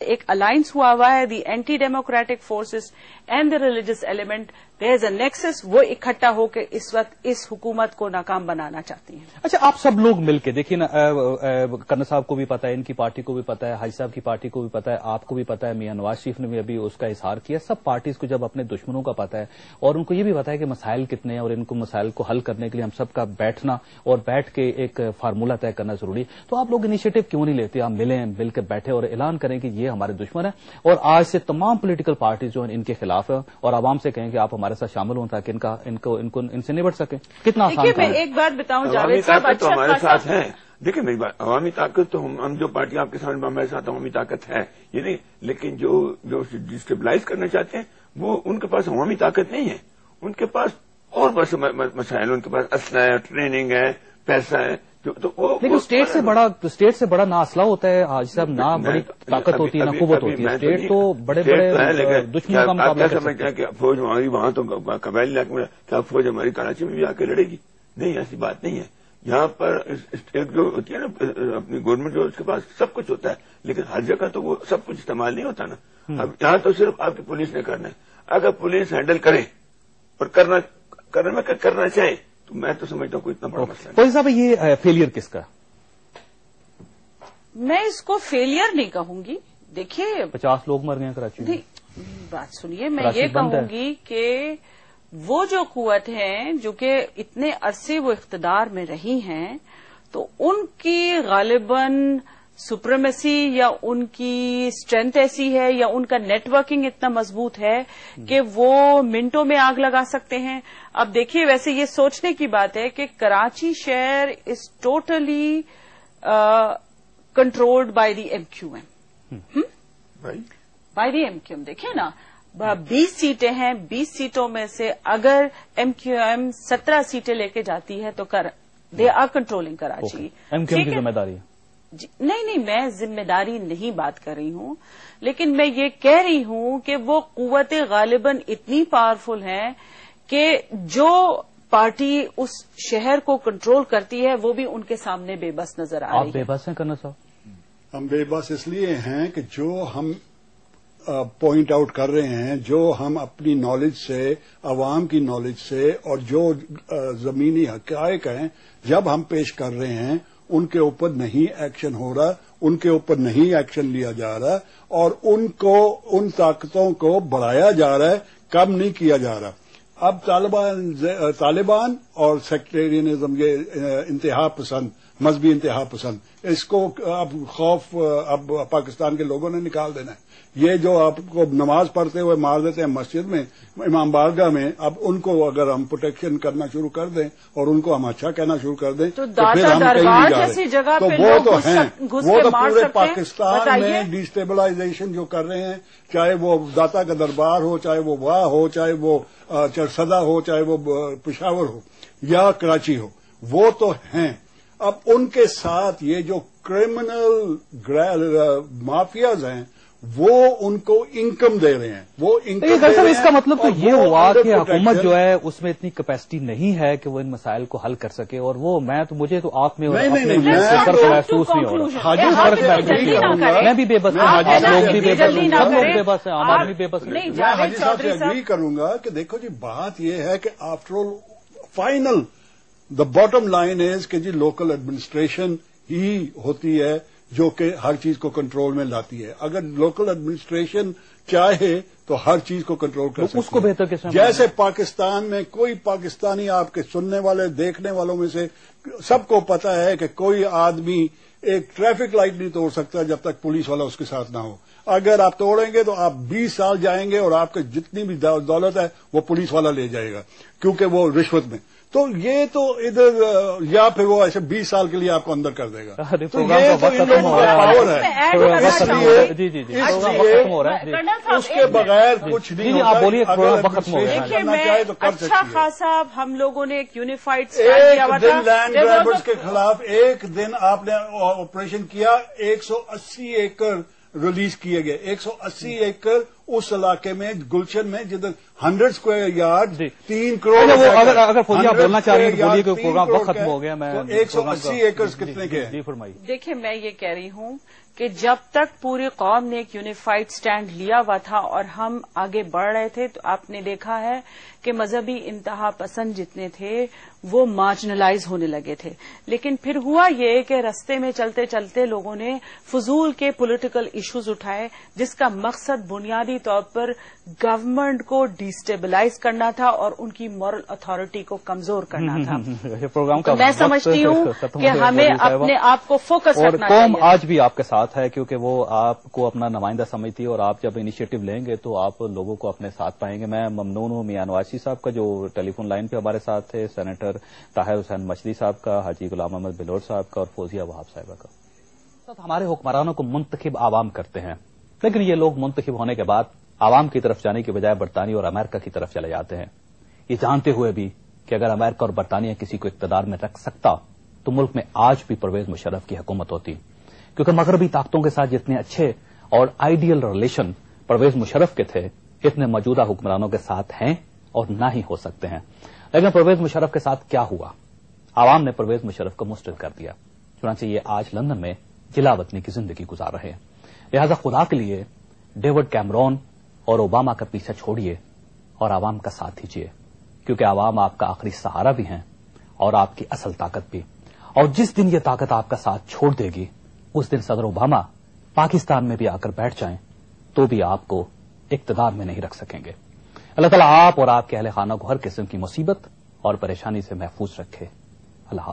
ایک alliance ہوا ہوا ہے, the anti-democratic forces and the religious element, there is a nexus, وہ اکٹھا ہو کے اس وقت اس حکومت کو ناکام بنانا چاہتی ہیں. اچھا, آپ سب لوگ مل کے دیکھیے نا, کرنل صاحب کو بھی پتا ہے, ان کی پارٹی کو بھی پتا ہے, حاجی صاحب کی پارٹی کو بھی پتا ہے, آپ کو بھی پتا ہے, میاں نواز شریف نے بھی ابھی اس کا اظہار کیا. سب پارٹیز کو جب اپنے دشمنوں کا پتا ہے اور ان کو یہ بھی پتا ہے کہ مسائل کتنے ہیں اور ان کو مسائل کو حل کرنے کے لیے ہم سب کا بیٹھنا اور بیٹھ کے ایک فارمولہ طے کرنا ضروری ہے, تو آپ لوگ انیشیٹو کیوں نہیں لیتے؟ آپ ملیں, مل کے بیٹھے اور اعلان کریں کہ یہ ہمارے دشمن ہیں اور آج سے تمام پولیٹیکل پارٹیز جو ہیں ان کے خلاف ہیں, اور عوام سے کہیں کہ آپ ہمارے ساتھ شامل ہوں تاکہ ان سے نبٹ سکیں. کتنا آسان ہے. میں ایک بات بتاؤں جاوید صاحب, تو ہمارے ساتھ ہے. دیکھیں میری بات, عوامی طاقت تو ہم جو پارٹی آپ کے سامنے ہمارے ساتھ عوامی طاقت ہے یہ نہیں, لیکن جو ڈسٹیبلائز کرنا چاہتے ہیں وہ ان کے پاس عوامی طاقت نہیں ہے. ان کے پاس اور بس مسائل, ان کے پاس اسلحہ ہے, ٹریننگ ہے, پیسہ ہے. لیکن اسٹیٹ سے بڑا نہ اسلحہ ہوتا ہے حاجی صاحب, نہ بڑی طاقت ہوتی ہے, نہ قوت ہوتی ہے. اسٹیٹ تو بڑے بڑے دشمنوں کا مقابلہ کر سکتے ہیں. کہ فوج ہماری وہاں تو قبائلی علاقے میں, کیا فوج ہماری کراچی میں بھی آ کے لڑے گی؟ نہیں, ایسی بات نہیں ہے. یہاں پر ایک جو ہوتی ہے نا اپنی گورنمنٹ, جو اس کے پاس سب کچھ ہوتا ہے, لیکن ہر جگہ تو وہ سب کچھ استعمال نہیں ہوتا نا. اب یہاں تو صرف آپ کی پولیس نے کرنا ہے. اگر پولیس ہینڈل کرے اور کرنا چاہے تو میں تو سمجھتا ہوں کوئی اتنا بڑا مسئلہ نہیں. صاحب, یہ فیلئر کس کا؟ میں اس کو فیلئر نہیں کہوں گی. دیکھیے 50 لوگ مر گئے کراچی میں. بات سنیے, میں یہ کہوں گی کہ وہ جو قوت ہیں جو کہ اتنے عرصے وہ اقتدار میں رہی ہیں, تو ان کی غالباً سپریمیسی یا ان کی اسٹرینتھ ایسی ہے یا ان کا نیٹ ورکنگ اتنا مضبوط ہے کہ وہ منٹوں میں آگ لگا سکتے ہیں. اب دیکھیے, ویسے یہ سوچنے کی بات ہے کہ کراچی شہر is totally controlled by the M Q M. By the M Q M. دیکھیں نا, 20 سیٹیں ہیں, 20 سیٹوں میں سے اگر ایم کیو ایم 17 سیٹیں لے کے جاتی ہے تو they are controlling Karachi. M Q M کی ذمہ داری ہے. نہیں, میں ذمہ داری نہیں بات کر رہی ہوں, لیکن میں یہ کہہ رہی ہوں کہ وہ قوتیں غالباً اتنی پاورفل ہیں کہ جو پارٹی اس شہر کو کنٹرول کرتی ہے وہ بھی ان کے سامنے بے بس نظر آ رہی ہے. آپ بے بس ہیں کرنا صاحب؟ ہم بے بس اس لیے ہیں کہ جو ہم پوائنٹ آؤٹ کر رہے ہیں, جو ہم اپنی نالج سے, عوام کی نالج سے, اور جو زمینی حقائق ہیں جب ہم پیش کر رہے ہیں, ان کے اوپر نہیں ایکشن ہو رہا, ان کے اوپر نہیں ایکشن لیا جا رہا, اور ان طاقتوں کو بڑھایا جا رہا ہے, کم نہیں کیا جا رہا. اب طالبان اور سیکٹیرینزم, یہ انتہا پسند, مذہبی انتہا پسند, اس کو اب خوف اب پاکستان کے لوگوں نے نکال دینا ہے. یہ جو آپ کو نماز پڑھتے ہوئے مار دیتے ہیں مسجد میں, امام بارگاہ میں, اب ان کو اگر ہم پروٹیکشن کرنا شروع کر دیں اور ان کو ہم اچھا کہنا شروع کر دیں تو پھر ہم کہیں نہیں جا رہے. تو وہ تو ہیں, وہ تو پورے پاکستان میں ڈیسٹیبلائزیشن جو کر رہے ہیں, چاہے وہ داتا کا دربار ہو, چاہے وہ واہ ہو, چاہے وہ چرسدہ ہو, چاہے وہ پشاور ہو یا کراچی ہو, وہ تو ہیں. اب ان کے ساتھ یہ جو کرمنل مافیاز ہیں وہ ان کو انکم دے رہے ہیں. وہ انکم اس کا مطلب تو یہ ہوا کہ حکومت جو ہے اس میں اتنی کیپیسٹی نہیں ہے کہ وہ ان مسائل کو حل کر سکے, اور وہ مجھے تو آپ میں فرق محسوس نہیں ہو رہا. میں بھی بے بس ہوں, لوگ بھی بے بس ہیں, سب لوگ بے بس ہیں, عام آدمی بے بس ہے. میں حاجی صاحب سے اگری کروں گا کہ دیکھو جی, بات یہ ہے کہ after all final the bottom line is کہ جی لوکل ایڈمنسٹریشن ہی ہوتی ہے جو کہ ہر چیز کو کنٹرول میں لاتی ہے. اگر لوکل ایڈمنسٹریشن چاہے تو ہر چیز کو کنٹرول کر سکتی ہے. اس کو بہتر کیسے؟ جیسے پاکستان میں کوئی پاکستانی, آپ کے سننے والے دیکھنے والوں میں سے سب کو پتا ہے کہ کوئی آدمی ایک ٹریفک لائٹ نہیں توڑ سکتا جب تک پولیس والا اس کے ساتھ نہ ہو. اگر آپ توڑیں گے تو آپ 20 سال جائیں گے اور آپ کے جتنی بھی دولت ہے وہ پولیس والا لے جائے گا, کیونکہ وہ رشوت میں. تو یہ تو ادھر یا پھر وہ ایسے 20 سال کے لیے آپ کو اندر کر دے گا. تو یہ تو ان لوگوں کا پاور ہے, اس کے بغیر کچھ نہیں ہوتا. کرنا چاہے تو کر سکتے ہیں. اچھا خاصا ہم لوگوں نے ایک یونیفائڈ ایک دن لینڈ گریبرز کے خلاف ایک دن آپ نے آپریشن کیا, 180 ایکڑ ریلیز کیے گئے, 180 ایکڑ اس علاقے میں گلشن میں جدھر 100 اسکوائر یارڈ 3 کروڑ اگر فوزیہ بولنا چاہ رہی ہیں بولیے کہ پروگرام وقت ختم ہو گیا. میں 180 ایکڑ کتنے کے ہیں؟ فرمائیے. دیکھیں میں یہ کہہ رہی ہوں کہ جب تک پوری قوم نے ایک یونیفائڈ سٹینڈ لیا ہوا تھا اور ہم آگے بڑھ رہے تھے تو آپ نے دیکھا ہے کہ مذہبی انتہا پسند جتنے تھے وہ مارجنلائز ہونے لگے تھے. لیکن پھر ہوا یہ کہ رستے میں چلتے چلتے لوگوں نے فضول کے پولیٹیکل ایشوز اٹھائے جس کا مقصد بنیادی طور پر گورنمنٹ کو ڈیسٹیبلائز کرنا تھا اور ان کی مورل اتھارٹی کو کمزور کرنا تھا. تو میں سمجھتی ہوں کہ ہمیں اپنے آپ کو فوکس رکھنا چاہیے. قوم چاہیے. آج بھی آپ کے ساتھ ہے کیونکہ وہ آپ کو اپنا نمائندہ سمجھتی ہے اور آپ جب انیشیٹو لیں گے تو آپ لوگوں کو اپنے ساتھ پائیں گے. میں ممنون ہوں میاں نواز صاحب کا جو ٹیلی فون لائن پہ ہمارے ساتھ تھے, سینیٹر طاہر حسین مچھلی صاحب کا, حاجی غلام احمد بلوچ صاحب کا اور فوزیہ وہاب صاحبہ کا. ہمارے حکمرانوں کو منتخب عوام کرتے ہیں لیکن یہ لوگ منتخب ہونے کے بعد عوام کی طرف جانے کے بجائے برطانیہ اور امریکہ کی طرف چلے جاتے ہیں, یہ جانتے ہوئے بھی کہ اگر امریکہ اور برطانیہ کسی کو اقتدار میں رکھ سکتا تو ملک میں آج بھی پرویز مشرف کی حکومت ہوتی, کیونکہ مغربی طاقتوں کے ساتھ جتنے اچھے اور آئیڈیل ریلیشن پرویز مشرف کے تھے اتنے موجودہ حکمرانوں کے ساتھ ہیں اور نہ ہی ہو سکتے ہیں. لیکن پرویز مشرف کے ساتھ کیا ہوا؟ عوام نے پرویز مشرف کو مسترد کر دیا, چنانچہ یہ آج لندن میں جلا وطنی کی زندگی گزار رہے ہیں. لہذا خدا کے لیے ڈیوڈ کیمرون اور اوباما کا پیچھا چھوڑیے اور عوام کا ساتھ دیجیے, کیونکہ عوام آپ کا آخری سہارا بھی ہیں اور آپ کی اصل طاقت بھی. اور جس دن یہ طاقت آپ کا ساتھ چھوڑ دے گی اس دن صدر اوباما پاکستان میں بھی آ کر بیٹھ جائیں تو بھی آپ کو اقتدار میں نہیں رکھ سکیں گے. اللہ تعالیٰ آپ اور آپ کے اہل خانہ کو ہر قسم کی مصیبت اور پریشانی سے محفوظ رکھے. اللہ حافظ.